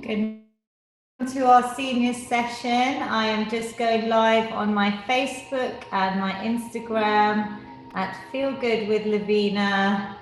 and welcome to our senior session. I am just going live on my Facebook and my Instagram at FeelGoodwithlavina.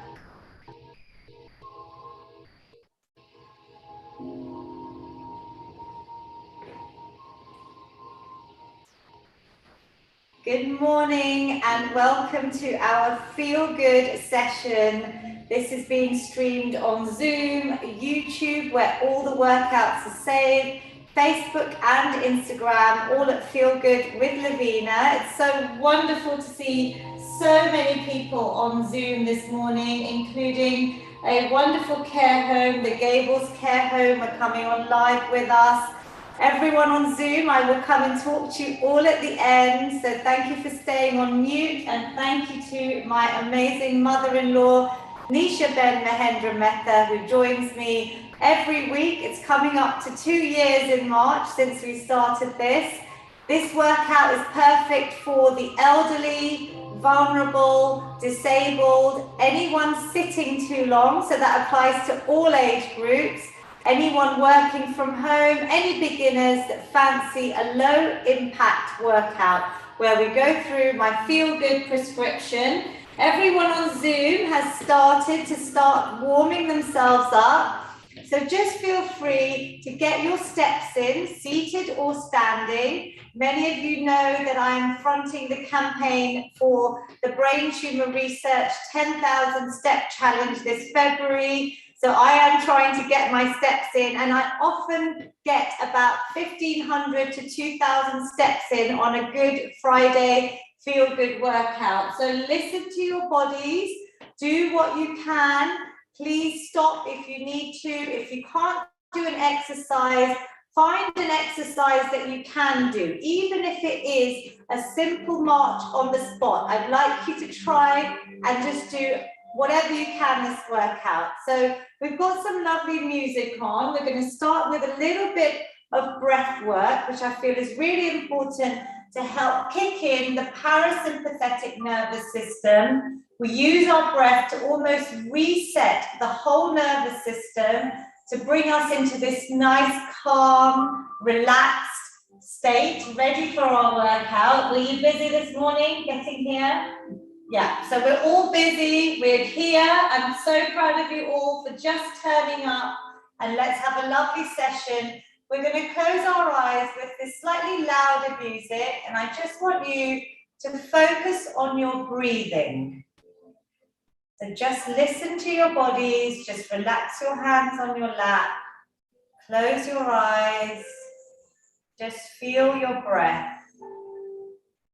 Good morning and welcome to our Feel Good session. This is being streamed on Zoom, YouTube, where all the workouts are saved, Facebook and Instagram, all at Feel Good with Lavina. It's so wonderful to see so many people on Zoom this morning, including a wonderful care home, the Gables Care Home, are coming on live with us. Everyone on Zoom, I will come and talk to you all at the end. So thank you for staying on mute, and thank you to my amazing mother-in-law, Nisha Ben Mahendra Mehta, who joins me every week. It's coming up to 2 years in March since we started this. This workout is perfect for the elderly, vulnerable, disabled, anyone sitting too long. So that applies to all age groups. Anyone working from home, any beginners that fancy a low impact workout where we go through my Feel Good prescription. Everyone on Zoom has started warming themselves up. So just feel free to get your steps in, seated or standing. Many of you know that I'm fronting the campaign for the Brain Tumor Research 10,000 Step Challenge this February. So I am trying to get my steps in, and I often get about 1,500 to 2,000 steps in on a Good Friday Feel Good workout. So listen to your bodies, do what you can. Please stop if you need to. If you can't do an exercise, find an exercise that you can do, even if it is a simple march on the spot. I'd like you to try and just do whatever you can this workout. So we've got some lovely music on. We're going to start with a little bit of breath work, which I feel is really important to help kick in the parasympathetic nervous system. We use our breath to almost reset the whole nervous system to bring us into this nice, calm, relaxed state, ready for our workout. Were you busy this morning getting here? Yeah, so we're all busy, we're here. I'm so proud of you all for just turning up, and let's have a lovely session. We're going to close our eyes with this slightly louder music, and I just want you to focus on your breathing. So just listen to your bodies, just relax your hands on your lap, close your eyes, just feel your breath.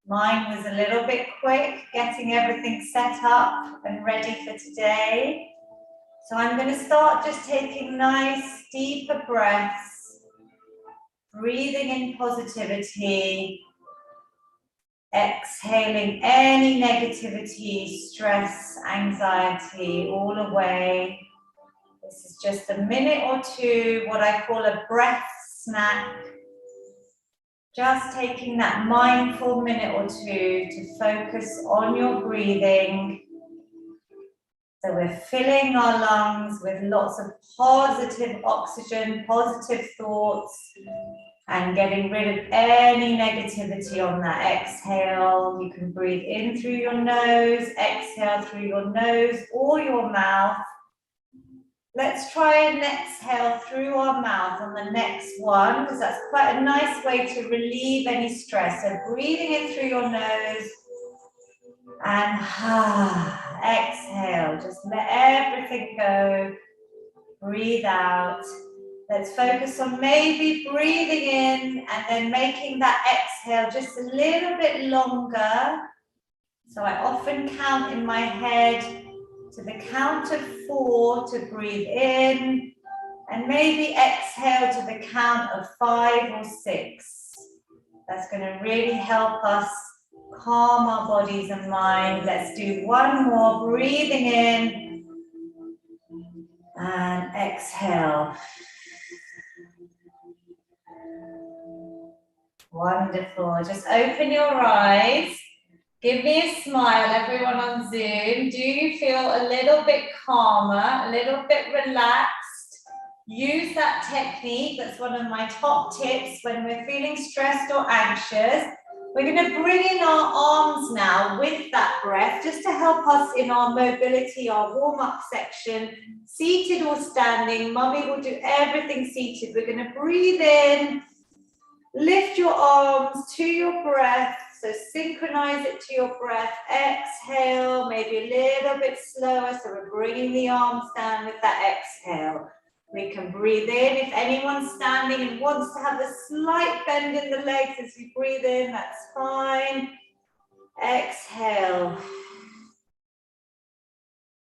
Mine was a little bit quick, getting everything set up and ready for today. So I'm going to start just taking nice, deeper breaths, breathing in positivity, exhaling any negativity, stress, anxiety, all away. This is just a minute or two, what I call a breath snack. Just taking that mindful minute or two to focus on your breathing. So we're filling our lungs with lots of positive oxygen, positive thoughts, and getting rid of any negativity on that exhale. You can breathe in through your nose, exhale through your nose or your mouth. Let's try and exhale through our mouth on the next one, because that's quite a nice way to relieve any stress. So breathing in through your nose and exhale. Just let everything go. Breathe out. Let's focus on maybe breathing in and then making that exhale just a little bit longer. So I often count in my head to the count of 4 to breathe in, and maybe exhale to the count of 5 or 6. That's going to really help us calm our bodies and mind. Let's do one more, breathing in and exhale. Wonderful. Just open your eyes. Give me a smile, everyone on Zoom. Do you feel a little bit calmer, a little bit relaxed? use that technique. That's one of my top tips when we're feeling stressed or anxious. We're going to bring in our arms now with that breath, just to help us in our mobility, our warm-up section, seated or standing. Mummy will do everything seated. We're going to breathe in, lift your arms to your breath, so synchronize it to your breath. Exhale, maybe a little bit slower, so we're bringing the arms down with that exhale. We can breathe in. If anyone's standing and wants to have a slight bend in the legs as you breathe in, that's fine. Exhale.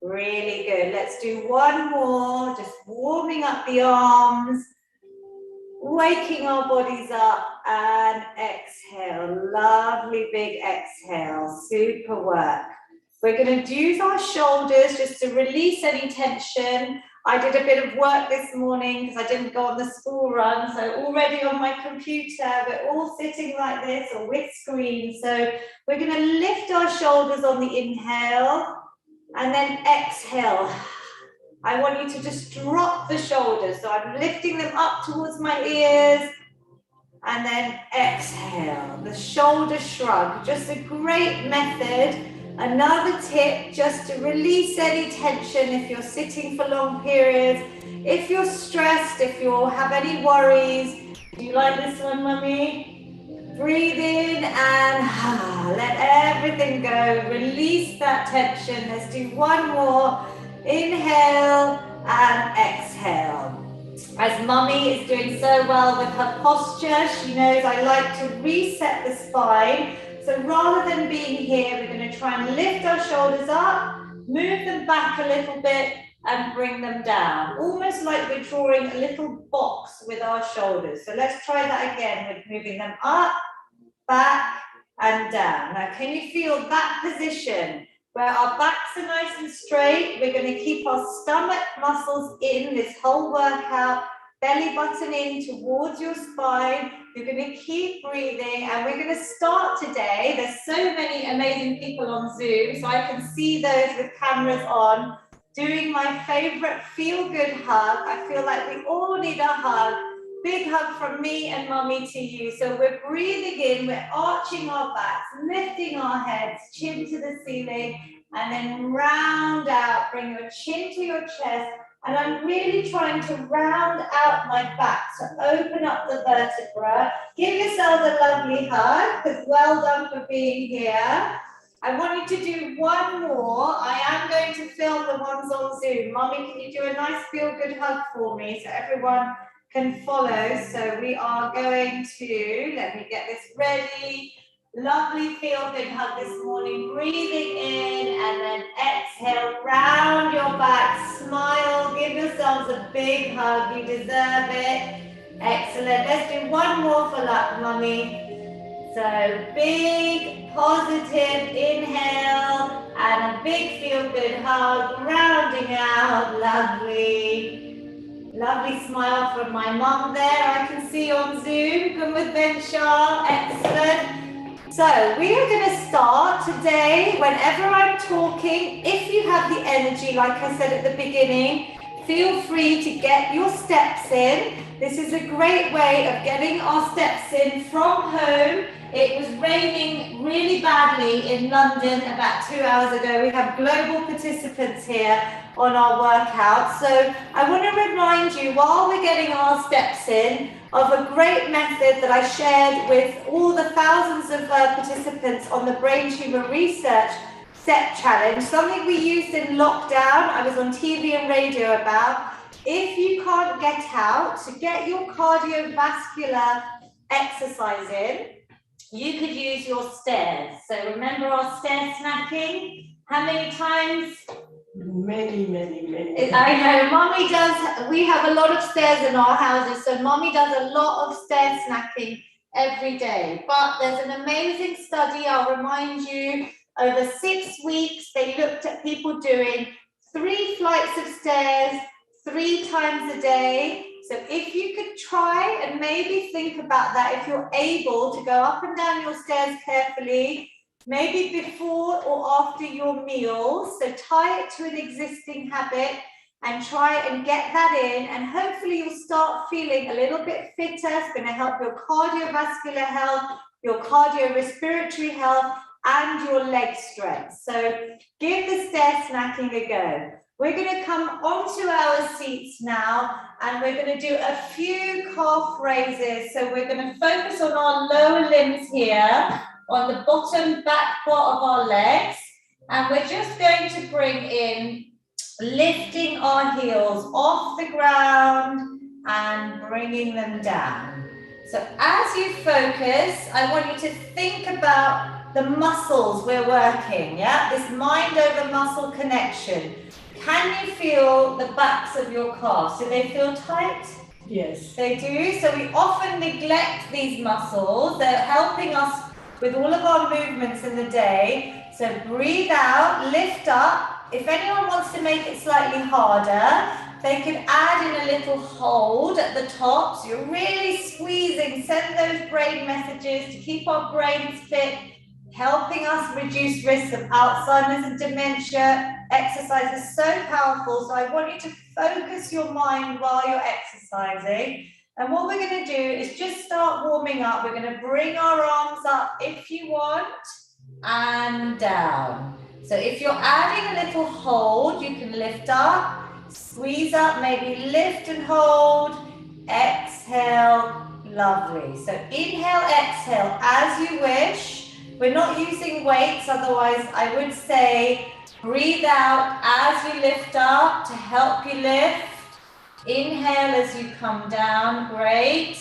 Really good. Let's do one more, just warming up the arms, waking our bodies up, and exhale. Lovely big exhale. Super work. We're going to use our shoulders just to release any tension. I did a bit of work this morning because I didn't go on the school run, so already on my computer, we're all sitting like this or with screens. So we're going to lift our shoulders on the inhale and then exhale. I want you to just drop the shoulders. So I'm lifting them up towards my ears and then exhale. The shoulder shrug, just a great method. Another tip, just to release any tension if you're sitting for long periods, if you're stressed, if you have any worries. Do you like this one, Mummy? Breathe in and let everything go. Release that tension. Let's do one more. Inhale and exhale. As Mummy is doing so well with her posture, she knows I like to reset the spine. So rather than being here, we're going to try and lift our shoulders up, move them back a little bit and bring them down. Almost like we're drawing a little box with our shoulders. So let's try that again with moving them up, back and down. Now can you feel that position where our backs are nice and straight? We're going to keep our stomach muscles in this whole workout, belly button in towards your spine. You're going to keep breathing and we're going to start today. There's so many amazing people on Zoom, so I can see those with cameras on, doing my favorite feel-good hug. I feel like we all need a hug. Big hug from me and Mummy to you. So we're breathing in, we're arching our backs, lifting our heads, chin to the ceiling, and then round out, bring your chin to your chest. And I'm really trying to round out my back, so open up the vertebra. Give yourselves a lovely hug, because well done for being here. I want you to do one more. I am going to film the ones on Zoom. Mummy, can you do a nice feel-good hug for me so everyone can follow? So we are going to, let me get this ready. Lovely feel-good hug this morning. Breathing in and then exhale, round your back, smile, give yourselves a big hug. You deserve it. Excellent. Let's do one more for luck, Mummy. So big, positive inhale and a big feel-good hug, rounding out. Lovely. Lovely smile from my mum there. I can see on Zoom. Good with Benchar. Excellent. So we are going to start today. Whenever I'm talking, if you have the energy, like I said at the beginning, feel free to get your steps in. This is a great way of getting our steps in from home. It was raining really badly in London about 2 hours ago. We have global participants here on our workout. So I want to remind you, while we're getting our steps in, of a great method that I shared with all the thousands of participants on the Brain Tumor Research Step Challenge, something we used in lockdown. I was on TV and radio about. If you can't get out, to get your cardiovascular exercise in, you could use your stairs. So remember our stair snacking? How many times? Many. I know, Mommy does. We have a lot of stairs in our houses, so Mommy does a lot of stair snacking every day. But there's an amazing study, I'll remind you, over 6 weeks, they looked at people doing 3 flights of stairs 3 times a day. So if you could try and maybe think about that, if you're able to go up and down your stairs carefully, maybe before or after your meals, so tie it to an existing habit and try and get that in, and hopefully you'll start feeling a little bit fitter. It's going to help your cardiovascular health, your cardiorespiratory health, and your leg strength. So give the stair snacking a go. We're going to come onto our seats now, and we're going to do a few calf raises. So we're going to focus on our lower limbs here, on the bottom back part of our legs, and we're just going to bring in lifting our heels off the ground and bringing them down. So as you focus, I want you to think about the muscles we're working, yeah? This mind over muscle connection. Can you feel the backs of your calves? Do they feel tight? Yes. They do. So we often neglect these muscles. They're helping us with all of our movements in the day. So breathe out, lift up. If anyone wants to make it slightly harder, they could add in a little hold at the top. So you're really squeezing, send those brain messages to keep our brains fit, helping us reduce risks of Alzheimer's and dementia. Exercise is so powerful, so I want you to focus your mind while you're exercising. And what we're going to do is just start warming up. We're going to bring our arms up if you want, and down. So if you're adding a little hold, you can lift up, squeeze up, maybe lift and hold, exhale, lovely. So inhale, exhale as you wish. We're not using weights, otherwise I would say breathe out as you lift up to help you lift. Inhale as you come down, great.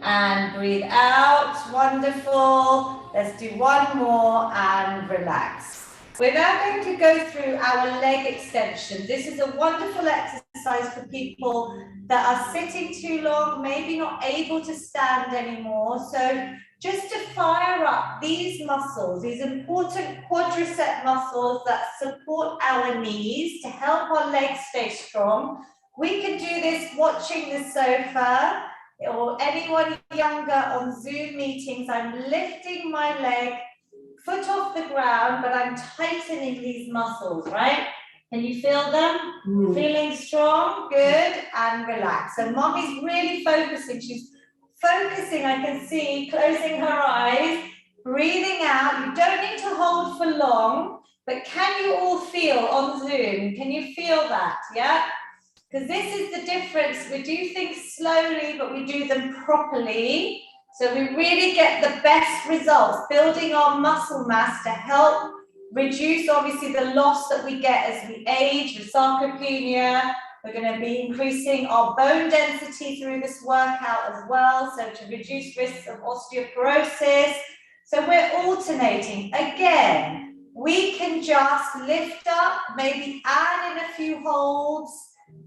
And breathe out, wonderful. Let's do one more and relax. We're now going to go through our leg extension. This is a wonderful exercise for people that are sitting too long, maybe not able to stand anymore. So just to fire up these muscles, these important quadricep muscles that support our knees to help our legs stay strong. We can do this watching the sofa, or anyone younger on Zoom meetings. I'm lifting my leg, foot off the ground, but I'm tightening these muscles, right? Can you feel them? Feeling strong? Good, and relax. So mommy's really focusing. She's focusing, I can see, closing her eyes, breathing out. You don't need to hold for long, but can you all feel on Zoom? Can you feel that, yeah? Because this is the difference. We do things slowly, but we do them properly. So we really get the best results, building our muscle mass to help reduce, obviously, the loss that we get as we age with sarcopenia. We're going to be increasing our bone density through this workout as well, so to reduce risks of osteoporosis. So we're alternating. Again, we can just lift up, maybe add in a few holds,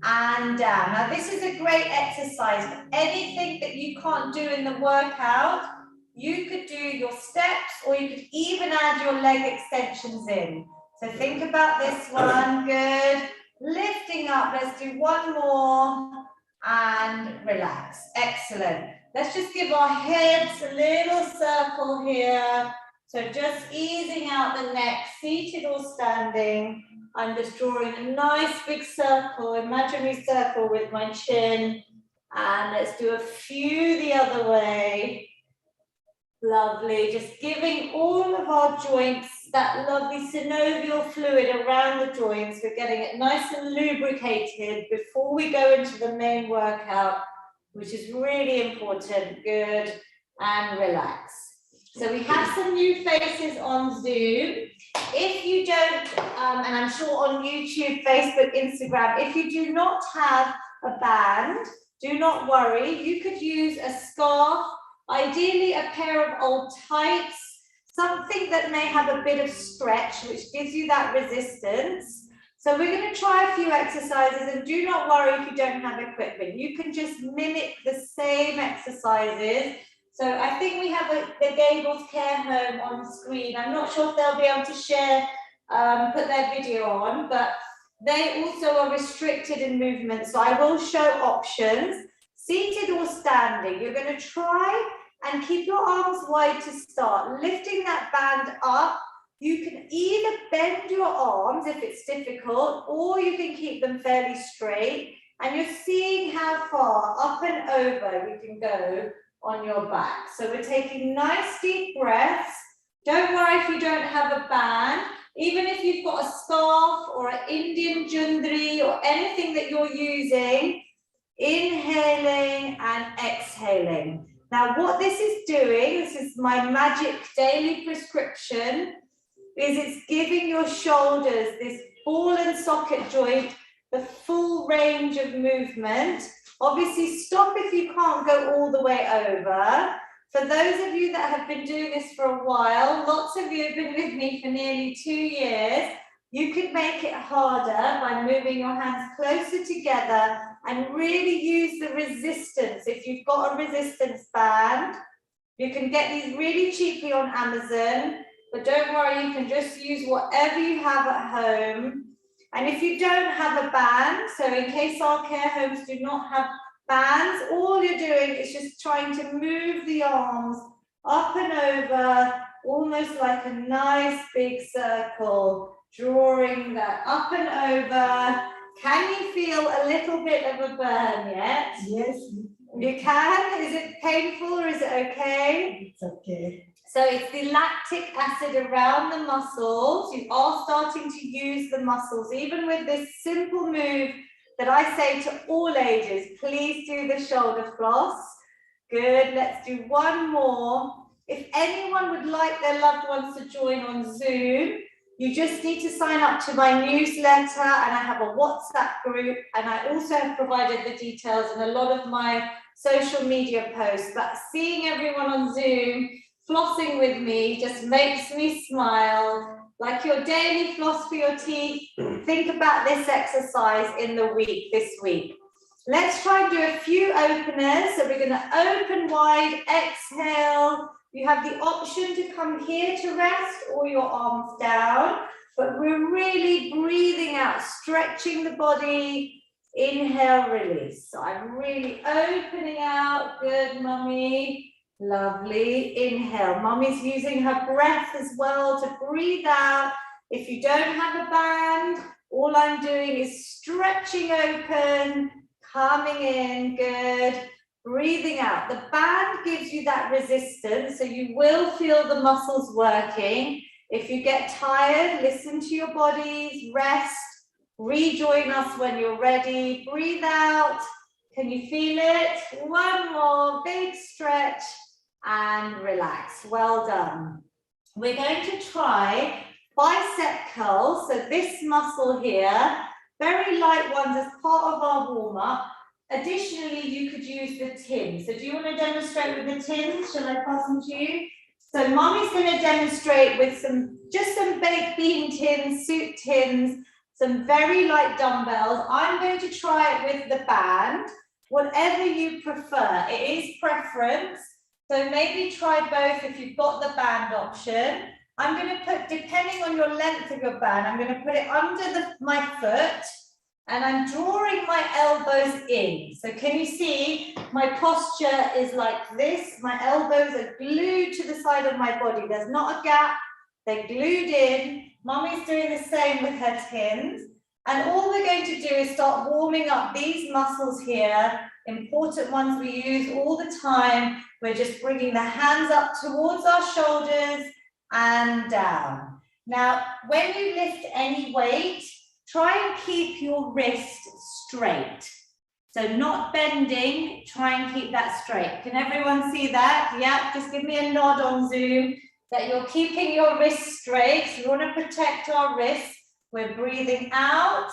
and down. Now this is a great exercise for anything that you can't do in the workout. You could do your steps, or you could even add your leg extensions in. So think about this one, good. Lifting up, let's do one more, and relax, excellent. Let's just give our heads a little circle here. So just easing out the neck, seated or standing. I'm just drawing a nice big circle, imaginary circle with my chin. And let's do a few the other way. Lovely, just giving all of our joints that lovely synovial fluid around the joints. We're getting it nice and lubricated before we go into the main workout, which is really important. Good, and relax. So we have some new faces on Zoom. If you don't, and I'm sure on YouTube, Facebook, Instagram, if you do not have a band, do not worry. You could use a scarf, ideally a pair of old tights, something that may have a bit of stretch, which gives you that resistance. So we're going to try a few exercises, and do not worry if you don't have equipment. You can just mimic the same exercises. So I think we have the Gables Care Home on the screen. I'm not sure if they'll be able to share, put their video on, but they also are restricted in movement. So I will show options, seated or standing. You're going to try and keep your arms wide to start, lifting that band up You can either bend your arms if it's difficult, or you can keep them fairly straight. And you're seeing how far up and over we can go on your back. So we're taking nice deep breaths. Don't worry if you don't have a band. Even if you've got a scarf or an Indian jundri or anything that you're using, inhaling and exhaling. Now what this is doing, this is my magic daily prescription, is it's giving your shoulders, this ball and socket joint, the full range of movement. Obviously stop if you can't go all the way over. For those of you that have been doing this for a while, lots of you have been with me for nearly 2 years, you could make it harder by moving your hands closer together and really use the resistance. If you've got a resistance band, you can get these really cheaply on Amazon, but don't worry, you can just use whatever you have at home. And if you don't have a band, so in case our care homes do not have bands, all you're doing is just trying to move the arms up and over, almost like a nice big circle, drawing that up and over. Can you feel a little bit of a burn yet? Yes. You can? Is it painful or is it okay? It's okay. So it's the lactic acid around the muscles. You are starting to use the muscles, even with this simple move that I say to all ages. Please do the shoulder floss. Good, let's do one more. If anyone would like their loved ones to join on Zoom, you just need to sign up to my newsletter, and I have a WhatsApp group, and I also have provided the details in a lot of my social media posts. But seeing everyone on Zoom, flossing with me just makes me smile. Like your daily floss for your teeth, think about this exercise in the week, this week. Let's try and do a few openers. So we're going to open wide, exhale. You have the option to come here to rest or your arms down, but we're really breathing out, stretching the body. Inhale, release. So I'm really opening out. Good, mummy. Lovely. Inhale. Mummy's using her breath as well to breathe out. If you don't have a band, all I'm doing is stretching open, coming in. Good. Breathing out. The band gives you that resistance, so you will feel the muscles working. If you get tired, listen to your bodies, rest, rejoin us when you're ready. Breathe out. Can you feel it? One more big stretch and relax. Well done. We're going to try bicep curls. So this muscle here, very light ones as part of our warm-up. Additionally, you could use the tins. So do you want to demonstrate with the tins? Shall I pass them to you? So Mommy's going to demonstrate with just some baked bean tins, soup tins, some very light dumbbells. I'm going to try it with the band, whatever you prefer. It is preference. So maybe try both if you've got the band option. I'm going to put, depending on your length of your band, I'm going to put it under my foot. And I'm drawing my elbows in. So can you see my posture is like this? My elbows are glued to the side of my body. There's not a gap. They're glued in. Mommy's doing the same with her tins. And all we're going to do is start warming up these muscles here. Important ones we use all the time. We're just bringing the hands up towards our shoulders and down. Now, when you lift any weight, try and keep your wrist straight. So not bending, try and keep that straight. Can everyone see that? Yeah, just give me a nod on Zoom that you're keeping your wrist straight. So we want to protect our wrists. We're breathing out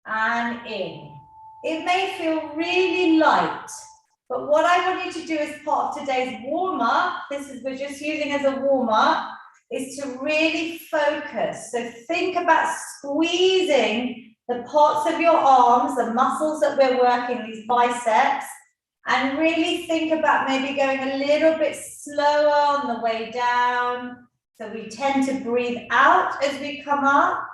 and in. It may feel really light, but what I want you to do as part of today's warm-up, we're just using as a warm-up, is to really focus. So think about squeezing the parts of your arms, the muscles that we're working, these biceps, and really think about maybe going a little bit slower on the way down. So we tend to breathe out as we come up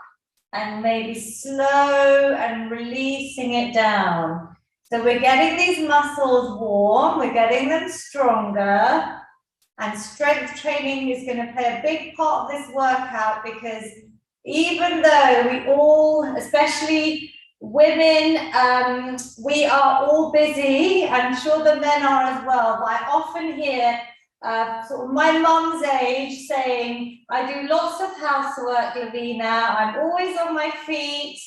and maybe slow and releasing it down. So we're getting these muscles warm, we're getting them stronger. And strength training is going to play a big part of this workout, because even though we all, especially women, we are all busy. I'm sure the men are as well, but I often hear sort of my mum's age saying, I do lots of housework, Lavina, I'm always on my feet,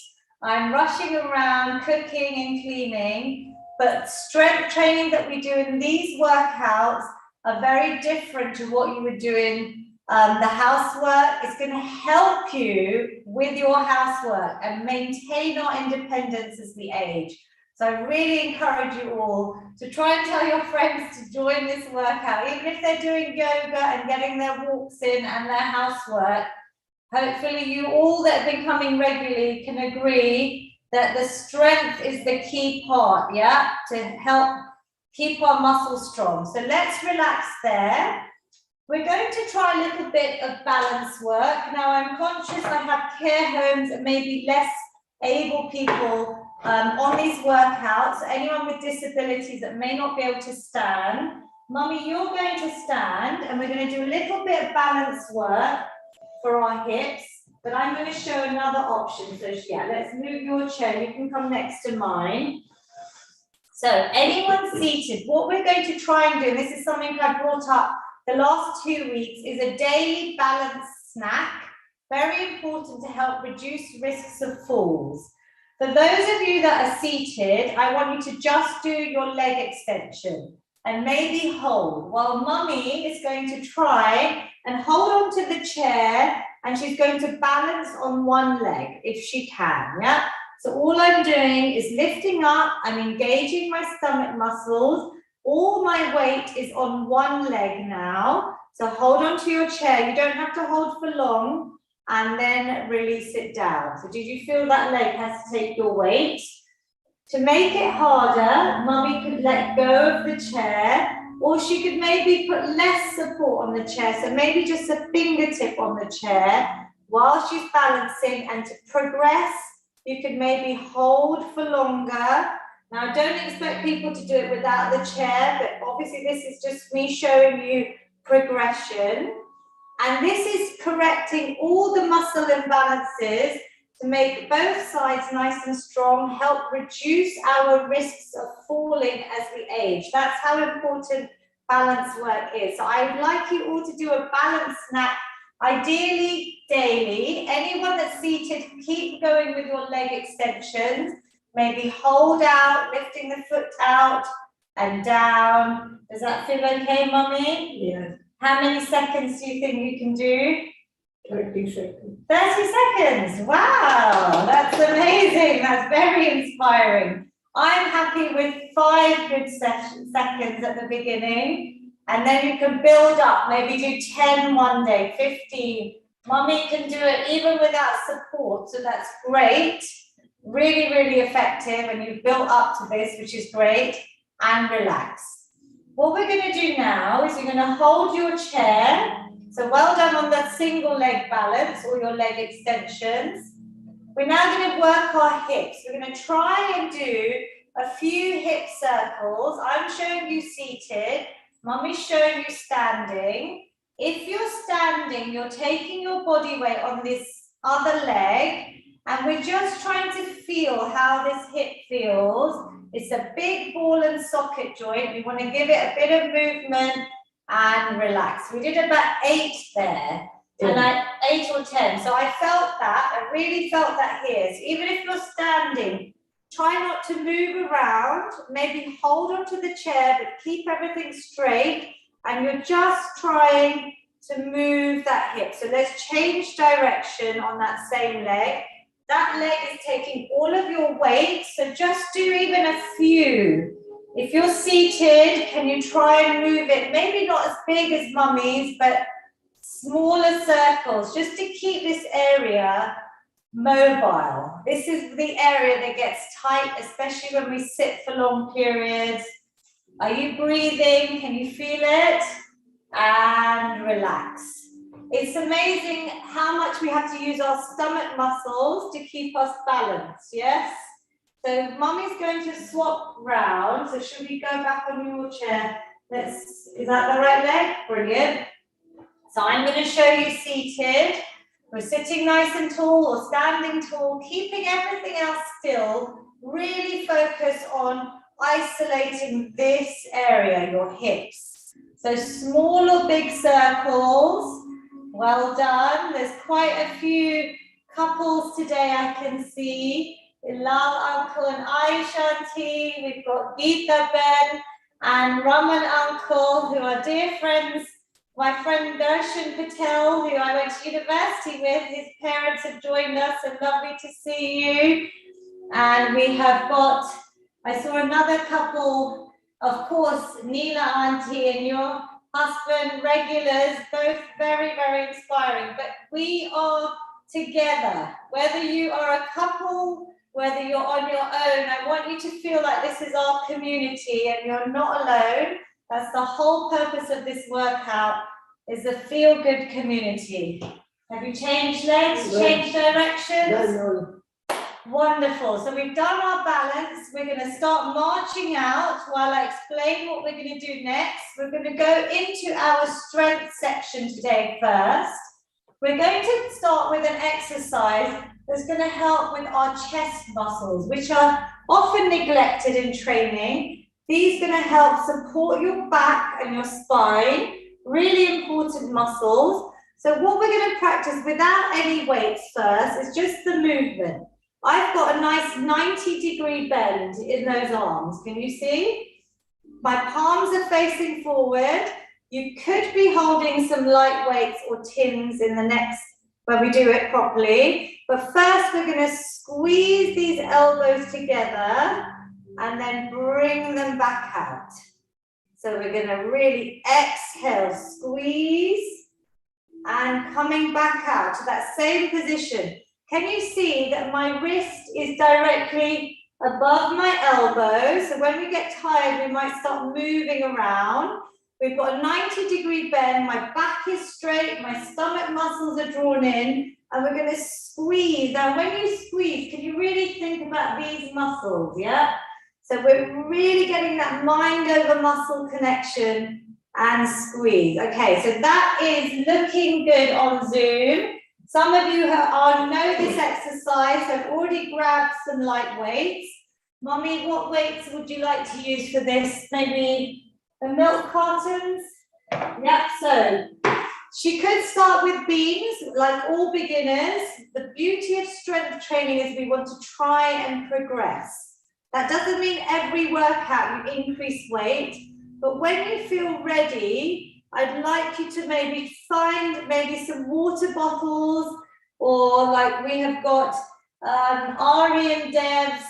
I'm rushing around cooking and cleaning. But strength training that we do in these workouts are very different to what you would do in the housework. Is going to help you with your housework and maintain our independence as we age. So I really encourage you all to try and tell your friends to join this workout, even if they're doing yoga and getting their walks in and their housework. Hopefully you all that have been coming regularly can agree that the strength is the key part, yeah, to help keep our muscles strong. So let's relax there. We're going to try a little bit of balance work. Now I'm conscious I have care homes and maybe less able people on these workouts, anyone with disabilities that may not be able to stand. Mummy, you're going to stand and we're going to do a little bit of balance work for our hips, but I'm going to show another option. So yeah, let's move your chair. You can come next to mine. So anyone seated, what we're going to try and do, and this is something I brought up the last 2 weeks, is a daily balance snack. Very important to help reduce risks of falls. For those of you that are seated, I want you to just do your leg extension and maybe hold, while Mummy is going to try and hold on to the chair, and she's going to balance on one leg if she can, yeah? So all I'm doing is lifting up, I'm engaging my stomach muscles, all my weight is on one leg now. So hold on to your chair, you don't have to hold for long, and then release it down. So did you feel that leg has to take your weight? To make it harder, Mummy could let go of the chair, or she could maybe put less support on the chair, so maybe just a fingertip on the chair while she's balancing. And to progress, you could maybe hold for longer. Now, I don't expect people to do it without the chair, but obviously this is just me showing you progression. And this is correcting all the muscle imbalances to make both sides nice and strong, help reduce our risks of falling as we age. That's how important balance work is. So I would like you all to do a balance snack, ideally daily. Anyone that's seated, keep going with your leg extensions. Maybe hold out, lifting the foot out and down. Does that feel okay, Mummy? Yeah. How many seconds do you think you can do? 30 seconds. 30 seconds. Wow, that's amazing. That's very inspiring. I'm happy with 5 good seconds at the beginning, and then you can build up. Maybe do 10 one day, 15. Mummy can do it even without support, so that's great. Really, really effective, and you've built up to this, which is great. And relax. What we're going to do now is you're going to hold your chair. So well done on that single leg balance or your leg extensions. We're now going to work our hips. We're going to try and do a few hip circles. I'm showing you seated. Mummy's showing you standing. If you're standing, you're taking your body weight on this other leg, and we're just trying to feel how this hip feels. It's a big ball and socket joint. We want to give it a bit of movement and relax. We did about 8 there, and 8 or 10. So I felt that, I really felt that here. So even if you're standing, try not to move around. Maybe hold onto the chair, but keep everything straight. And you're just trying to move that hip. So let's change direction on that same leg. That leg is taking all of your weight, so just do even a few. If you're seated, can you try and move it? Maybe not as big as Mummy's, but smaller circles, just to keep this area mobile. This is the area that gets tight, especially when we sit for long periods. Are you breathing? Can you feel it? And relax. It's amazing how much we have to use our stomach muscles to keep us balanced, yes? So Mummy's going to swap round. So should we go back on your chair? Is that the right leg? Brilliant. So I'm going to show you seated. We're sitting nice and tall or standing tall, keeping everything else still. Really focus on isolating this area, your hips. So small or big circles. Well done. There's quite a few couples today I can see. Ilal uncle and Aisha auntie. We've got Geeta Ben and Raman uncle, who are dear friends. My friend Darshan Patel, who I went to university with, his parents have joined us, and lovely to see you. And we have got, I saw another couple, of course, Neela auntie and your husband, regulars, both very, very inspiring. But we are together, whether you are a couple, whether you're on your own. I want you to feel like this is our community and you're not alone. That's the whole purpose of this workout, is a feel-good community. Have you changed legs, changed directions? No. Wonderful. So we've done our balance. We're going to start marching out while I explain what we're going to do next. We're going to go into our strength section today first. We're going to start with an exercise that's going to help with our chest muscles, which are often neglected in training. These are going to help support your back and your spine, really important muscles. So what we're going to practice without any weights first is just the movement. I've got a nice 90-degree bend in those arms. Can you see? My palms are facing forward. You could be holding some light weights or tins in the next, when we do it properly. But first we're going to squeeze these elbows together and then bring them back out. So we're going to really exhale, squeeze, and coming back out to that same position. Can you see that my wrist is directly above my elbow? So when we get tired, we might start moving around. We've got a 90-degree bend. My back is straight. My stomach muscles are drawn in. And we're going to squeeze. Now, when you squeeze, can you really think about these muscles? Yeah? So we're really getting that mind over muscle connection and squeeze. Okay, so that is looking good on Zoom. Some of you know this exercise, so I've already grabbed some light weights. Mommy, what weights would you like to use for this? Maybe the milk cartons? Yep, so she could start with beams, like all beginners. The beauty of strength training is we want to try and progress. That doesn't mean every workout you increase weight, but when you feel ready, I'd like you to maybe find some water bottles, or like we have got Ari and Dev's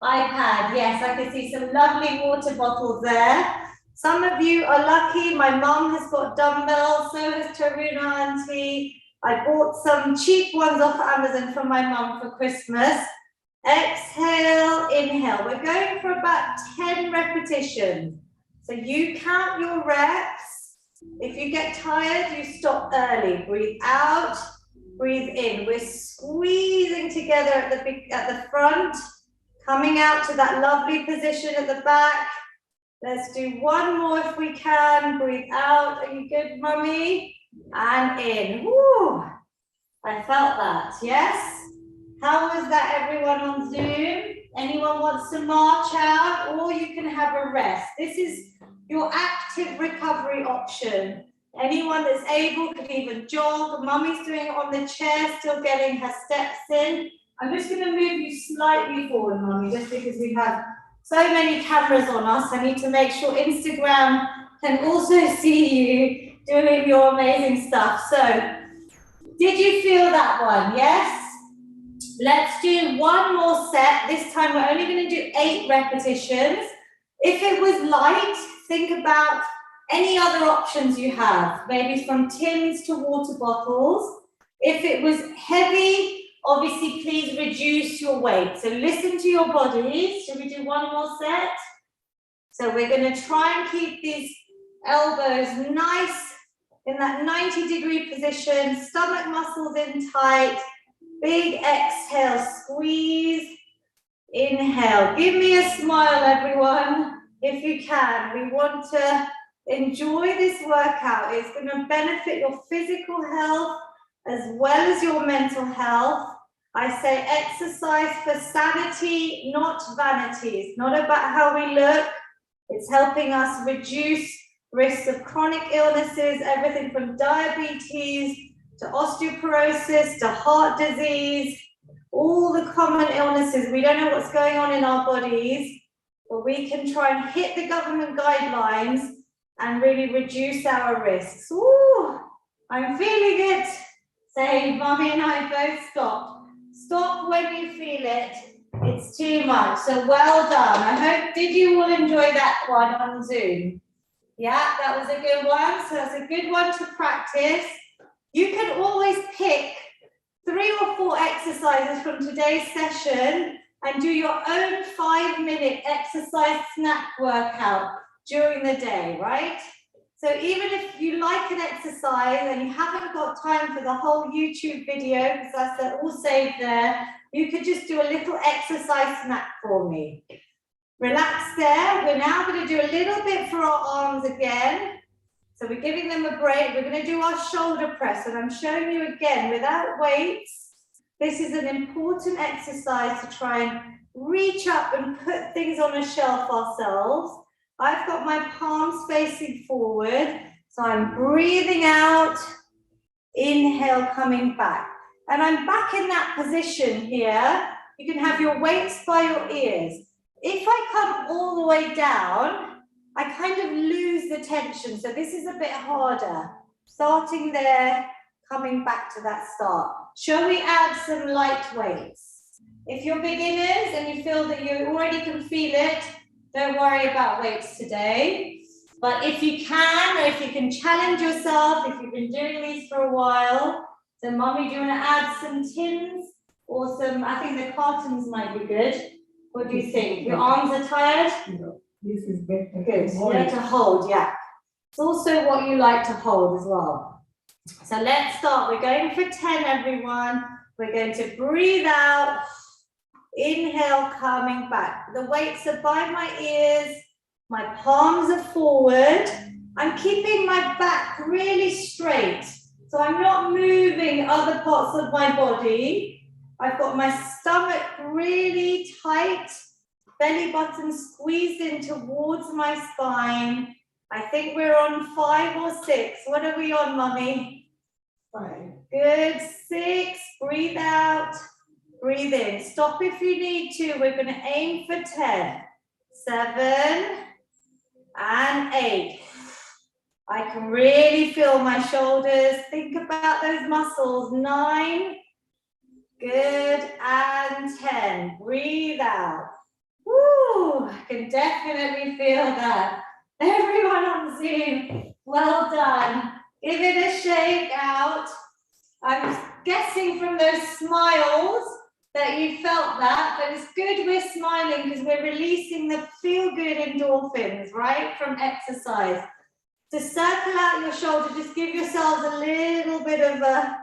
iPad. Yes, I can see some lovely water bottles there. Some of you are lucky. My mum has got dumbbells, so has Taruna auntie. I bought some cheap ones off Amazon for my mum for Christmas. Exhale, inhale. We're going for about 10 repetitions. So you count your reps. If you get tired, you stop early. Breathe out, breathe in. We're squeezing together at the front, coming out to that lovely position at the back. Let's do one more if we can. Breathe out. Are you good, mummy? And in. Woo! I felt that, yes? How was that, everyone on Zoom? Anyone wants to march out, or you can have a rest. This is your active recovery option. Anyone that's able could even jog. Mummy's doing it on the chair, still getting her steps in. I'm just going to move you slightly forward, Mummy, just because we have so many cameras on us. I need to make sure Instagram can also see you doing your amazing stuff. So, did you feel that one? Yes? Let's do one more set. This time we're only going to do 8 repetitions. If it was light, think about any other options you have, maybe from tins to water bottles. If it was heavy, obviously please reduce your weight. So listen to your bodies. Should we do one more set? So we're going to try and keep these elbows nice in that 90-degree position, stomach muscles in tight. Big exhale, squeeze, inhale. Give me a smile, everyone, if you can. We want to Enjoy this workout. It's going to benefit your physical health as well as your mental health. I say exercise for sanity, not vanity. It's not about how we look. It's helping us reduce risks of chronic illnesses, everything from diabetes to osteoporosis to heart disease, all the common illnesses. We don't know what's going on in our bodies, but we can try and hit the government guidelines and really reduce our risks. Ooh, I'm feeling it. Say, Mommy and I both stop. Stop when you feel it. It's too much. So well done. I hope, did you all enjoy that one on Zoom? Yeah, that was a good one. So that's a good one to practice. You can always pick 3 or 4 exercises from today's session and do your own 5-minute exercise snack workout during the day, right? So even if you like an exercise and you haven't got time for the whole YouTube video, because that's all saved there, you could just do a little exercise snack for me. Relax there. We're now going to do a little bit for our arms again. So we're giving them a break. We're going to do our shoulder press, and I'm showing you again without weights. This is an important exercise to try and reach up and put things on a shelf ourselves. I've got my palms facing forward, so I'm breathing out, inhale, coming back. And I'm back in that position here. You can have your weights by your ears. If I come all the way down, I kind of lose the tension. So this is a bit harder. Starting there, coming back to that start. Shall we add some light weights? If you're beginners and you feel that you already can feel it, don't worry about weights today. But if you can, or if you can challenge yourself, if you've been doing these for a while, so Mommy, do you want to add some tins or some, I think the cartons might be good. What do you think? Your arms are tired? No, this is better. Good. You like to hold, yeah. It's also what you like to hold as well. So let's start. We're going for 10, everyone. We're going to breathe out. Inhale, coming back. The weights are by my ears. My palms are forward. I'm keeping my back really straight. So I'm not moving other parts of my body. I've got my stomach really tight. Belly button squeezed in towards my spine. I think we're on 5 or 6. What are we on, Mummy? 5. Good. 6. Breathe out. Breathe in. Stop if you need to. We're going to aim for 10. 7 and 8. I can really feel my shoulders. Think about those muscles. 9. Good. And 10. Breathe out. Woo! I can definitely feel that. Everyone on Zoom, well done. Give it a shake out. I'm guessing from those smiles that you felt that, but it's good we're smiling because we're releasing the feel-good endorphins, right, from exercise. To circle out your shoulder, just give yourselves a little bit of a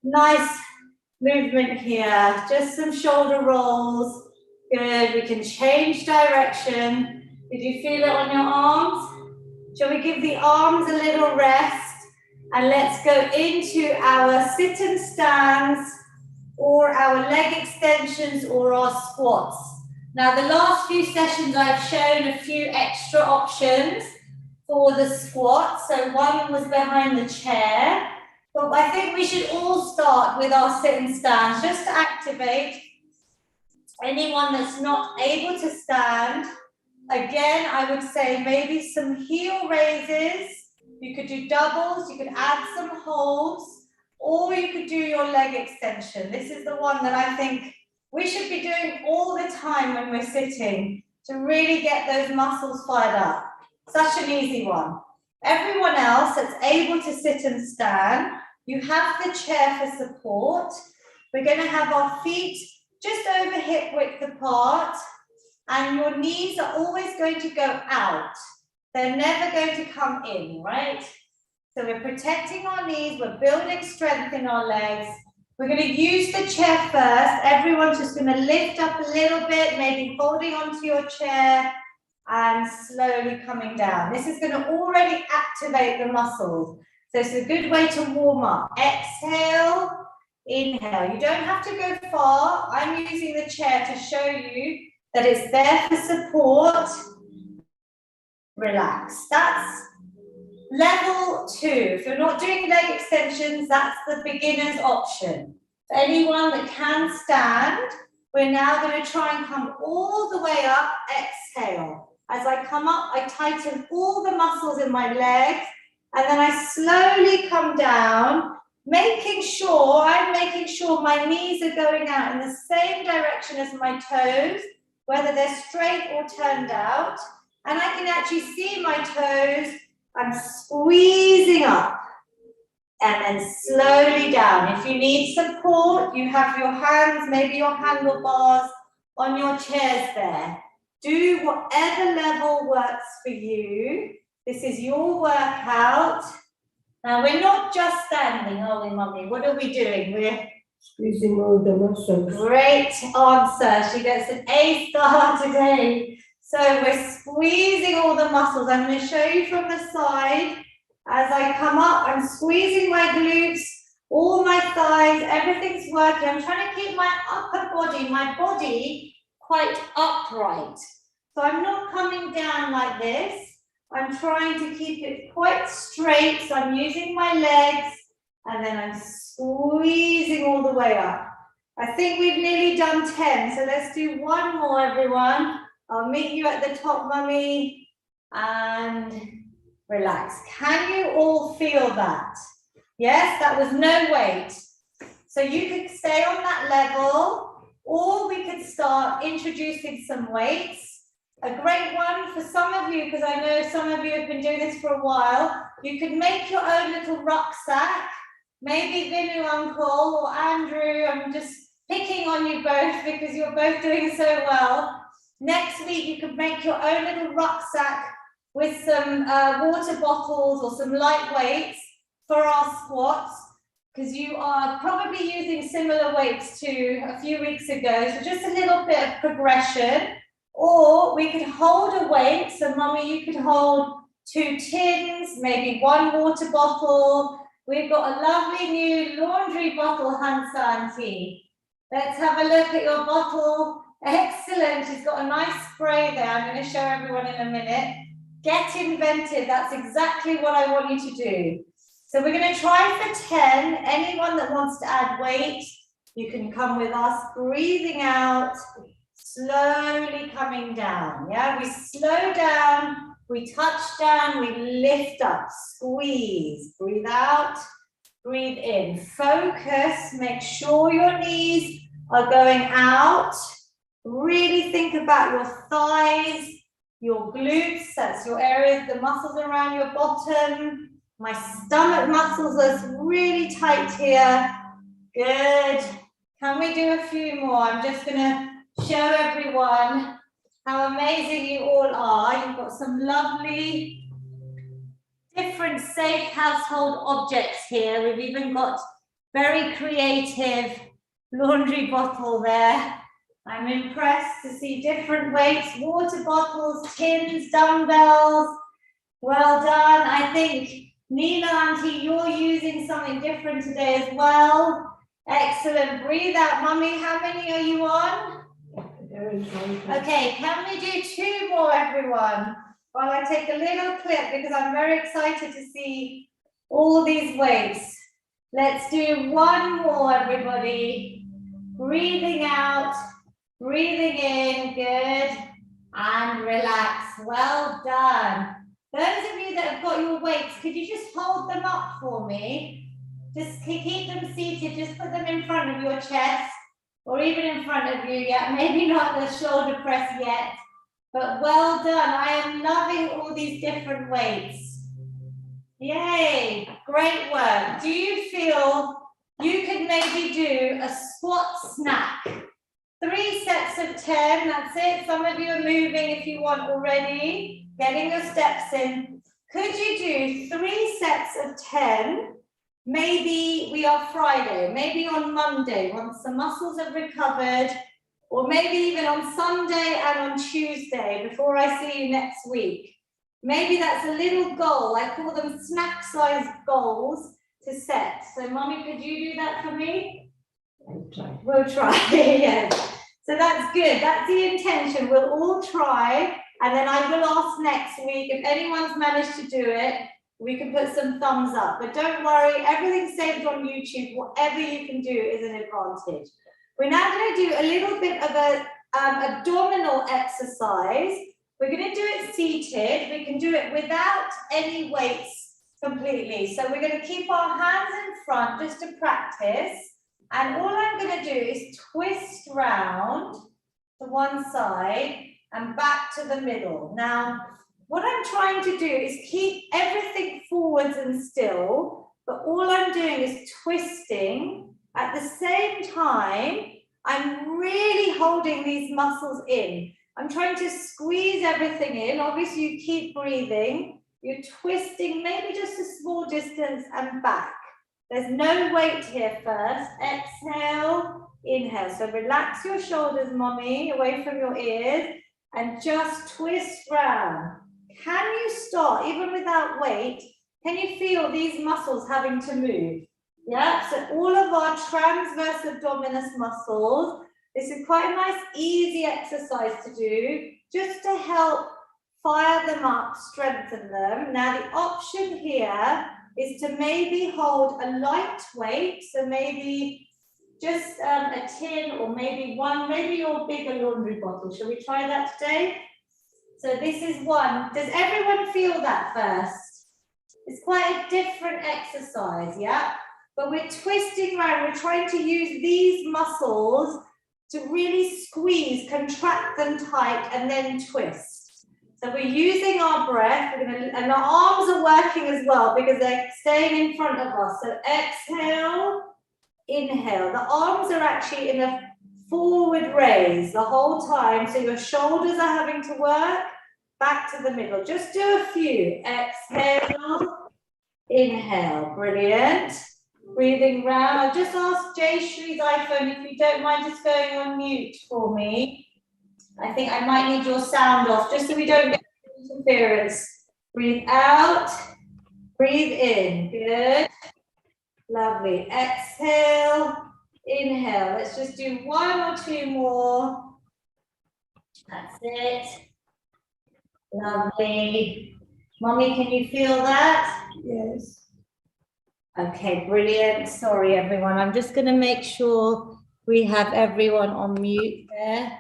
nice movement here. Just some shoulder rolls. Good, we can change direction. Did you feel it on your arms? Shall we give the arms a little rest? And let's go into our sit and stands or our leg extensions or our squats. Now the last few sessions I've shown a few extra options for the squat. So one was behind the chair, but I think we should all start with our sit and stands just to activate anyone that's not able to stand. Again, I would say maybe some heel raises. You could do doubles, you could add some holds, or you could do your leg extension. This is the one that I think we should be doing all the time when we're sitting to really get those muscles fired up. Such an easy one. Everyone else that's able to sit and stand, you have the chair for support. We're going to have our feet just over hip width apart, and your knees are always going to go out. They're never going to come in, right? So we're protecting our knees, we're building strength in our legs. We're going to use the chair first. Everyone's just going to lift up a little bit, maybe holding onto your chair. and slowly coming down. This is going to already activate the muscles. So it's a good way to warm up. Exhale, inhale. You don't have to go far. I'm using the chair to show you that it's there for support. Relax. That's level 2. If you're not doing leg extensions, that's the beginner's option. For anyone that can stand, we're now going to try and come all the way up. Exhale. As I come up, I tighten all the muscles in my legs, and then I slowly come down, making sure my knees are going out in the same direction as my toes, whether they're straight or turned out, and I can actually see my toes. I'm squeezing up and then slowly down. If you need support, you have your hands, maybe your handlebars on your chairs there. Do whatever level works for you. This is your workout. Now, we're not just standing, are we, Mummy? What are we doing? We're Squeezing all the muscles. great answer. She gets an A star today. So we're squeezing all the muscles. I'm going to show you from the side. As I come up, I'm squeezing my glutes, all my thighs, everything's working. I'm trying to keep my upper body, my body quite upright. So I'm not coming down like this. I'm trying to keep it quite straight. So I'm using my legs and then I'm squeezing all the way up. I think we've nearly done 10. So let's do one more, everyone. I'll meet you at the top, Mummy, and relax. Can you all feel that? Yes, that was no weight. So you could stay on that level, or we could start introducing some weights. A great one for some of you, because I know some of you have been doing this for a while, you could make your own little rucksack. Maybe Vinu Uncle or Andrew, I'm just picking on you both because you're both doing so well. Next week, you could make your own little rucksack with some water bottles or some light weights for our squats, because you are probably using similar weights to a few weeks ago. So just a little bit of progression. Or we could hold a weight. So Mummy, you could hold 2 tins, maybe 1 water bottle. We've got a lovely new laundry bottle, Hansa Auntie. Let's have a look at your bottle. Excellent, she's got a nice spray there. I'm going to show everyone in a minute. Get inventive, that's exactly what I want you to do. So we're going to try for 10. Anyone that wants to add weight, you can come with us, breathing out, slowly coming down. Yeah, we slow down, we touch down, we lift up, squeeze, breathe out, breathe in. Focus, make sure your knees are going out. Really think about your thighs, your glutes, that's your areas, the muscles around your bottom. My stomach muscles are really tight here. Good. Can we do a few more? I'm just going to show everyone how amazing you all are. You've got some lovely different safe household objects here. We've even got very creative laundry bottle there. I'm impressed to see different weights, water bottles, tins, dumbbells. Well done. I think, Nina Auntie, you're using something different today as well. Excellent. Breathe out, Mummy. How many are you on? Okay, can we do 2 more, everyone? While I take a little clip, because I'm very excited to see all these weights. Let's do 1 more, everybody. Breathing out. Breathing in, good, and relax, well done. Those of you that have got your weights, could you just hold them up for me? Just keep them seated, just put them in front of your chest, or even in front of you, yeah, maybe not the shoulder press yet, but well done. I am loving all these different weights. Yay, great work. Do you feel you could maybe do a squat snack? 3 sets of 10, that's it. Some of you are moving if you want already, getting your steps in. Could you do 3 sets of 10? Maybe we are Friday, maybe on Monday, once the muscles have recovered, or maybe even on Sunday and on Tuesday before I see you next week. Maybe that's a little goal. I call them snack-sized goals to set. So, Mommy, could you do that for me? I'll try. We'll try, yes. So that's good. That's the intention. We'll all try, and then I will ask next week if anyone's managed to do it. We can put some thumbs up, but don't worry, everything's saved on YouTube. Whatever you can do is an advantage. We're now going to do a little bit of a abdominal exercise. We're going to do it seated. We can do it without any weights completely. So we're going to keep our hands in front just to practice. And all I'm going to do is twist round to one side and back to the middle. Now, what I'm trying to do is keep everything forwards and still, but all I'm doing is twisting. At the same time, I'm really holding these muscles in. I'm trying to squeeze everything in. Obviously, you keep breathing. You're twisting maybe just a small distance and back. There's no weight here first. Exhale, inhale. So relax your shoulders, Mommy, away from your ears, and just twist round. Can you start, even without weight, can you feel these muscles having to move? Yeah, so all of our transverse abdominis muscles, this is quite a nice, easy exercise to do, just to help fire them up, strengthen them. Now the option here is to maybe hold a light weight, so maybe just a tin or maybe your bigger laundry bottle. Shall we try that today? So this is one. Does everyone feel that first? It's quite a different exercise, yeah? But we're twisting around, we're trying to use these muscles to really squeeze, contract them tight, and then twist. So we're using our breath, and our arms are working as well because they're staying in front of us. So exhale, inhale. The arms are actually in a forward raise the whole time, so your shoulders are having to work. Back to the middle. Just do a few. Exhale, inhale. Brilliant. Breathing round. I'll just ask Jayshree's iPhone if you don't mind just going on mute for me. I think I might need your sound off just so we don't get interference. Breathe out. Breathe in. Good. Lovely. Exhale, inhale. Let's just do one or two more. That's it. Lovely. Mommy, can you feel that? Yes. Okay, brilliant. Sorry, everyone. I'm just going to make sure we have everyone on mute there.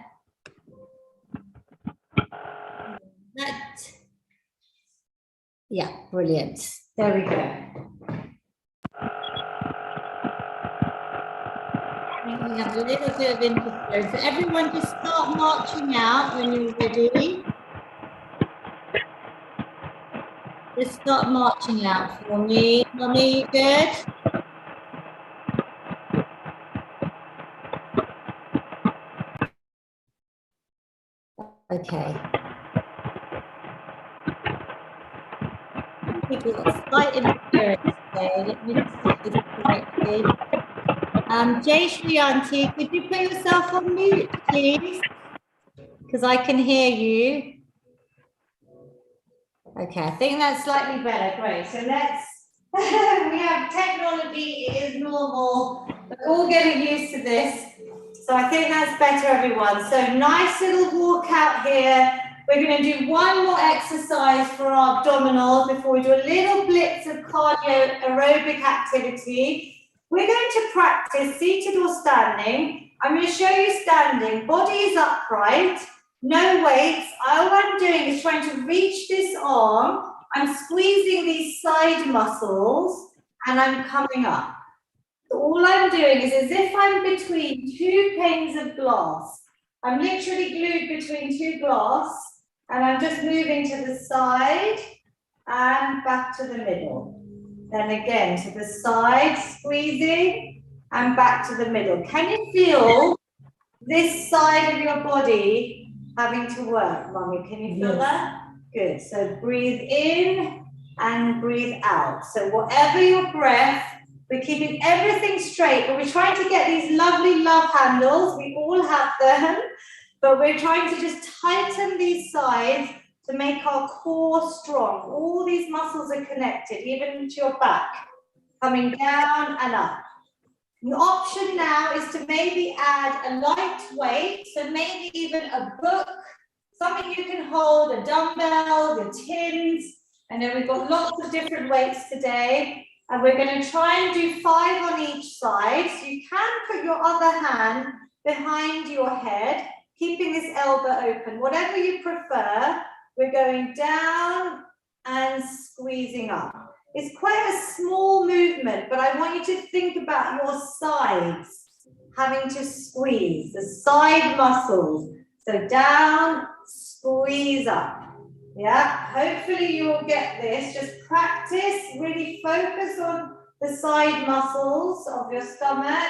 Yeah, brilliant. There we go. We have a little bit of interference. So everyone just start marching out when you're ready. Just start marching out for me. Mommy, good? Okay. We've got slight interference today. Let me just set this correctly. Jayshri Auntie, could you put yourself on mute, please? Because I can hear you. Okay, I think that's slightly better. Great. So let's, we have technology, it is normal. We're all getting used to this. So I think that's better, everyone. So nice little walk out here. We're going to do one more exercise for our abdominals before we do a little blitz of cardio aerobic activity. We're going to practice seated or standing. I'm going to show you standing. Body is upright. No weights. All I'm doing is trying to reach this arm. I'm squeezing these side muscles and I'm coming up. So all I'm doing is as if I'm between two panes of glass. I'm literally glued between two glass and I'm just moving to the side and back to the middle. Then again to the side, squeezing and back to the middle. Can you feel this side of your body having to work, Mommy? Can you feel that? Good. So breathe in and breathe out. So whatever your breath, We're keeping everything straight, but we're trying to get these lovely love handles. We all have them, but we're trying to just tighten these sides to make our core strong. All these muscles are connected, even to your back, coming down and up. The option now is to maybe add a light weight, so maybe even a book, something you can hold, a dumbbell, your tins. I know we've got lots of different weights today, and we're going to try and do 5 on each side. So you can put your other hand behind your head, keeping this elbow open, whatever you prefer. We're going down and squeezing up. It's quite a small movement, but I want you to think about your sides having to squeeze, the side muscles. So down, squeeze up. Yeah, hopefully you'll get this. Just practice, really focus on the side muscles of your stomach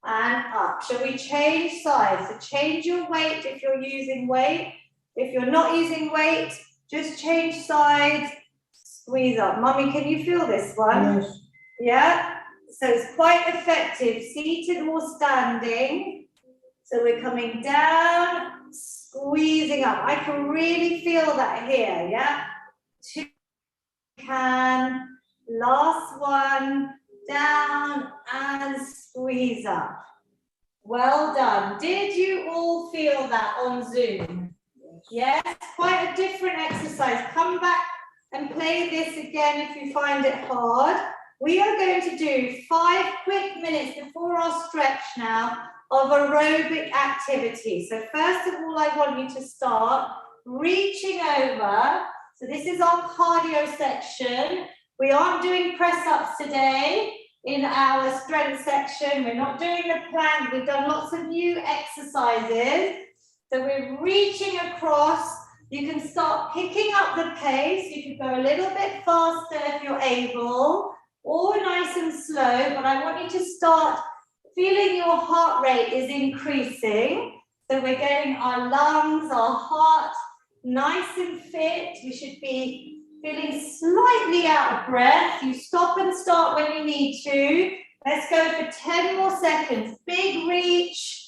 and up. Shall we change sides? So change your weight if you're using weight. If you're not using weight, just change sides, squeeze up. Mummy, can you feel this one? Yes. Yeah, so it's quite effective, seated or standing. So we're coming down, squeezing up. I can really feel that here, yeah? 2 can, last one, down and squeeze up. Well done. Did you all feel that on Zoom? Yes, quite a different exercise. Come back and play this again if you find it hard. We are going to do 5 quick minutes before our stretch now of aerobic activity. So first of all, I want you to start reaching over. So this is our cardio section. We aren't doing press-ups today in our strength section. We're not doing the plank. We've done lots of new exercises. So we're reaching across. You can start picking up the pace. You can go a little bit faster if you're able, or nice and slow, but I want you to start feeling your heart rate is increasing. So we're getting our lungs, our heart nice and fit. We should be feeling slightly out of breath. You stop and start when you need to. Let's go for 10 more seconds. Big reach.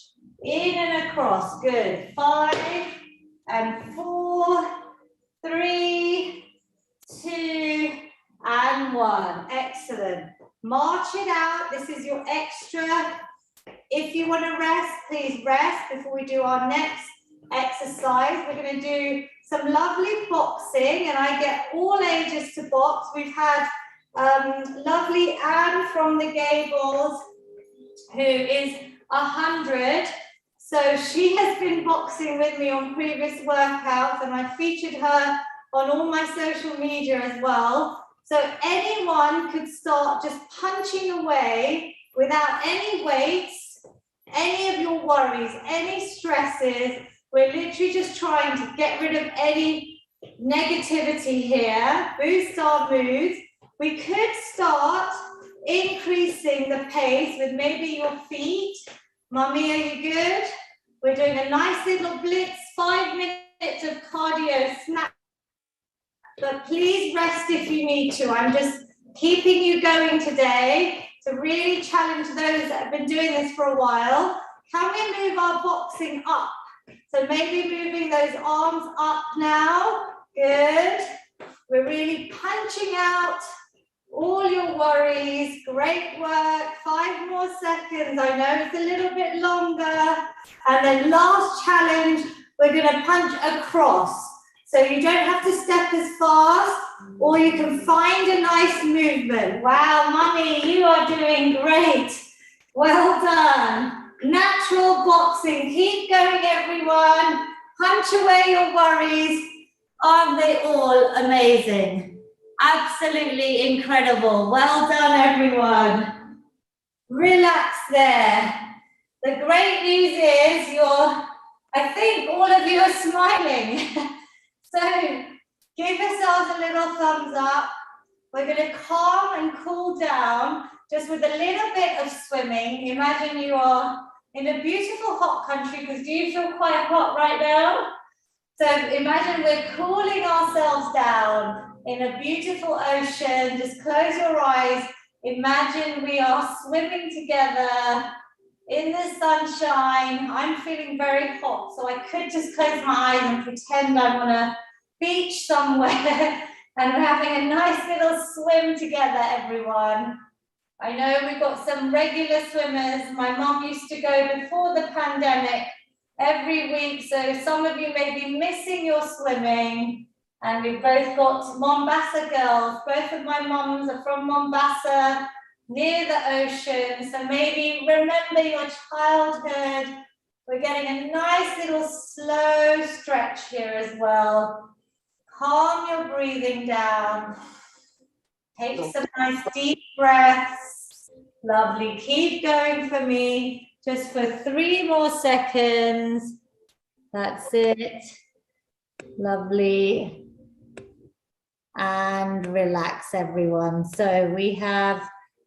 In and across, good. 5 and 4, 3, 2, and 1. Excellent. March it out. This is your extra. If you want to rest, please rest before we do our next exercise. We're going to do some lovely boxing, and I get all ages to box. We've had lovely Anne from the Gables, who is 100. So she has been boxing with me on previous workouts, and I featured her on all my social media as well. So anyone could start just punching away without any weights, any of your worries, any stresses. We're literally just trying to get rid of any negativity here, boost our moods. We could start increasing the pace with maybe your feet. Mummy, are you good? We're doing a nice little blitz, 5 minutes of cardio snap. But please rest if you need to. I'm just keeping you going today to really challenge those that have been doing this for a while. Can we move our boxing up? So maybe moving those arms up now. Good. We're really punching out all your worries. Great work. 5 more seconds. I know it's a little bit longer. And then last challenge, we're going to punch across. So you don't have to step as fast, or you can find a nice movement. Wow, Mummy, you are doing great. Well done. Natural boxing. Keep going, everyone. Punch away your worries. Aren't they all amazing? Absolutely incredible. Well done, everyone. Relax there. The great news is I think all of you are smiling. So give yourselves a little thumbs up. We're going to calm and cool down just with a little bit of swimming. Imagine you are in a beautiful hot country, because do you feel quite hot right now? So imagine we're cooling ourselves down in a beautiful ocean. Just close your eyes. Imagine we are swimming together in the sunshine. I'm feeling very hot, so I could just close my eyes and pretend I'm on a beach somewhere and we're having a nice little swim together, everyone. I know we've got some regular swimmers. My mum used to go before the pandemic every week, so some of you may be missing your swimming. And we've both got Mombasa girls. Both of my mums are from Mombasa, near the ocean. So maybe remember your childhood. We're getting a nice little slow stretch here as well. Calm your breathing down. Take some nice deep breaths. Lovely. Keep going for me. Just for 3 more seconds. That's it. Lovely. And relax, everyone. So we have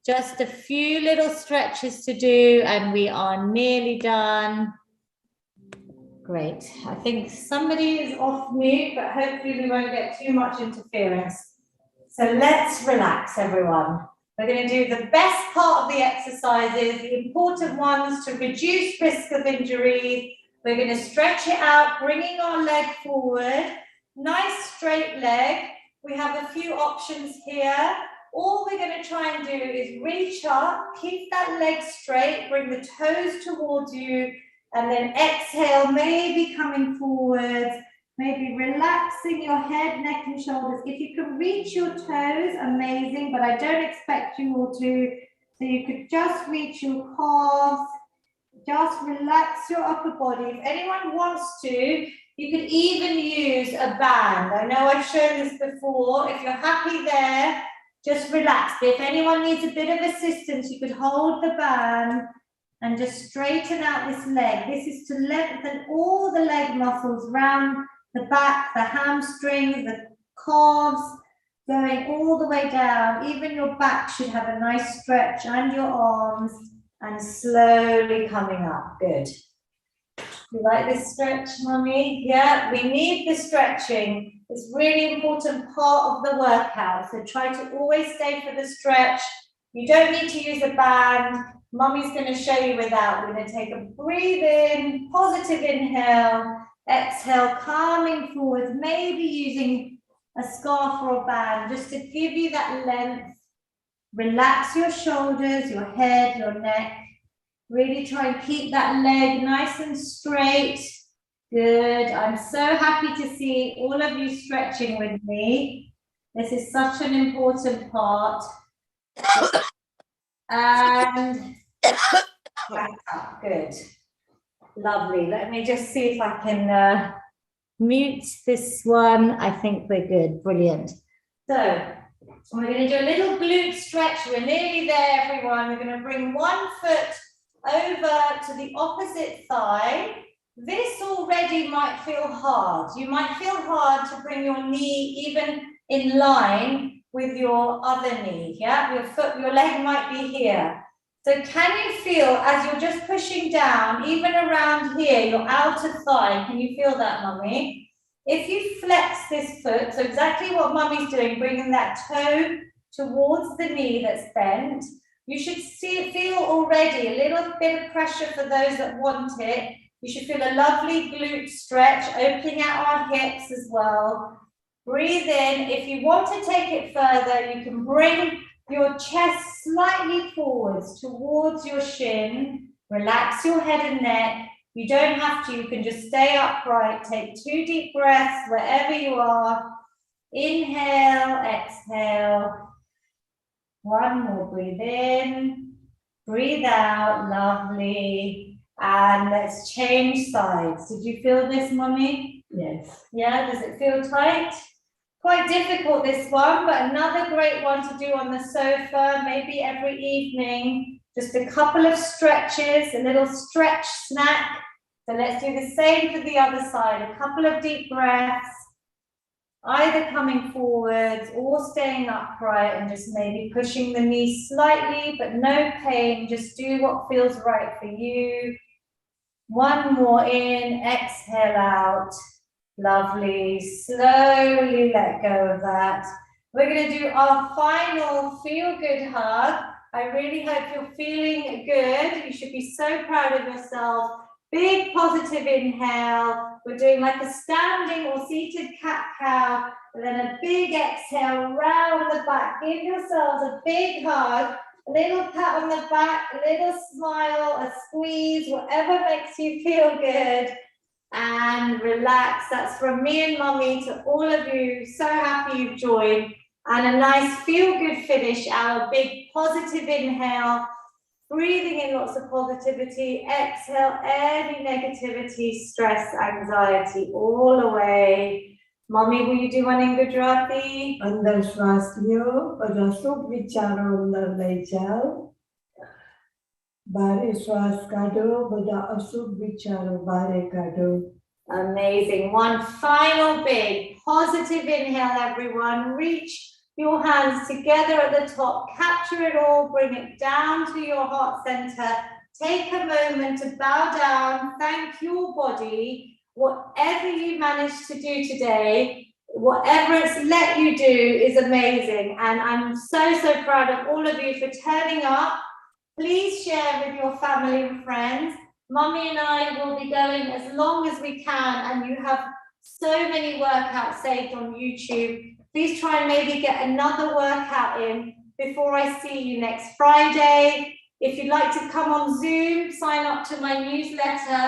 just a few little stretches to do and we are nearly done. Great. I think somebody is off mute, but hopefully we won't get too much interference. So let's relax, everyone. We're going to do the best part of the exercises, the important ones to reduce risk of injury. We're going to stretch it out, bringing our leg forward. Nice straight leg. We have a few options here. All we're going to try and do is reach up, keep that leg straight, bring the toes towards you, and then exhale, maybe coming forwards, maybe relaxing your head, neck, and shoulders. If you can reach your toes, amazing, but I don't expect you all to. So you could just reach your calves, just relax your upper body. If anyone wants to, you could even use a band. I know I've shown this before. If you're happy there, just relax. If anyone needs a bit of assistance, you could hold the band and just straighten out this leg. This is to lengthen all the leg muscles around the back, the hamstrings, the calves, going all the way down. Even your back should have a nice stretch, and your arms, and slowly coming up. Good. You like this stretch, Mummy? Yeah, we need the stretching. It's a really important part of the workout. So try to always stay for the stretch. You don't need to use a band. Mummy's going to show you without. We're going to take a breathe in, positive inhale, exhale, calming forwards, maybe using a scarf or a band just to give you that length. Relax your shoulders, your head, your neck. Really try and keep that leg nice and straight. Good. I'm so happy to see all of you stretching with me. This is such an important part. And back up. Good. Lovely. Let me just see if I can mute this one. I think we're good. Brilliant. So we're going to do a little glute stretch. We're nearly there, everyone. We're going to bring one foot over to the opposite thigh. This already might feel hard. You might feel hard to bring your knee even in line with your other knee. Yeah, your leg might be here. So can you feel as you're just pushing down, even around here, your outer thigh? Can you feel that, Mummy? If you flex this foot, so exactly what Mummy's doing, bringing that toe towards the knee that's bent, you should feel already a little bit of pressure for those that want it. You should feel a lovely glute stretch, opening out our hips as well. Breathe in. If you want to take it further, you can bring your chest slightly forwards towards your shin. Relax your head and neck. You don't have to, you can just stay upright. Take 2 deep breaths wherever you are. Inhale, exhale. One more, breathe in, breathe out, lovely. And let's change sides. Did you feel this, Mummy? Yes. Yeah, does it feel tight? Quite difficult, this one, but another great one to do on the sofa, maybe every evening. Just a couple of stretches, a little stretch snack. So let's do the same for the other side. A couple of deep breaths. Either coming forwards or staying upright and just maybe pushing the knee slightly, but no pain. Just do what feels right for you. One more in, exhale out. Lovely. Slowly let go of that. We're going to do our final feel good hug. I really hope you're feeling good. You should be so proud of yourself. Big positive inhale. We're doing like a standing or seated cat-cow, and then a big exhale round the back. Give yourselves a big hug, a little pat on the back, a little smile, a squeeze, whatever makes you feel good. And relax. That's from me and Mummy to all of you. So happy you've joined. And a nice feel-good finish. Our big positive inhale. Breathing in lots of positivity. Exhale any negativity, stress, anxiety, all away. Mummy, will you do one in Gujarati? અંદર શ્વાસ લ્યો, બધા શુભ વિચારો અંદર લઈ જાઓ. બારે શ્વાસ કાઢો, બધા અશુભ વિચારો બારે કાઢો. Amazing. One final big positive inhale, everyone. Reach your hands together at the top. Capture it all. Bring it down to your heart center. Take a moment to bow down. Thank your body. Whatever you managed to do today, whatever it's let you do is amazing. And I'm so, so proud of all of you for turning up. Please share with your family and friends. Mummy and I will be going as long as we can, and you have so many workouts saved on YouTube. Please try and maybe get another workout in before I see you next Friday. If you'd like to come on Zoom, sign up to my newsletter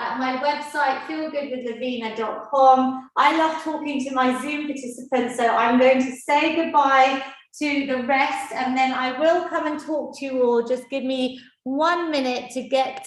at my website, feelgoodwithlavina.com. I love talking to my Zoom participants, so I'm going to say goodbye to the rest, and then I will come and talk to you all. Just give me 1 minute to get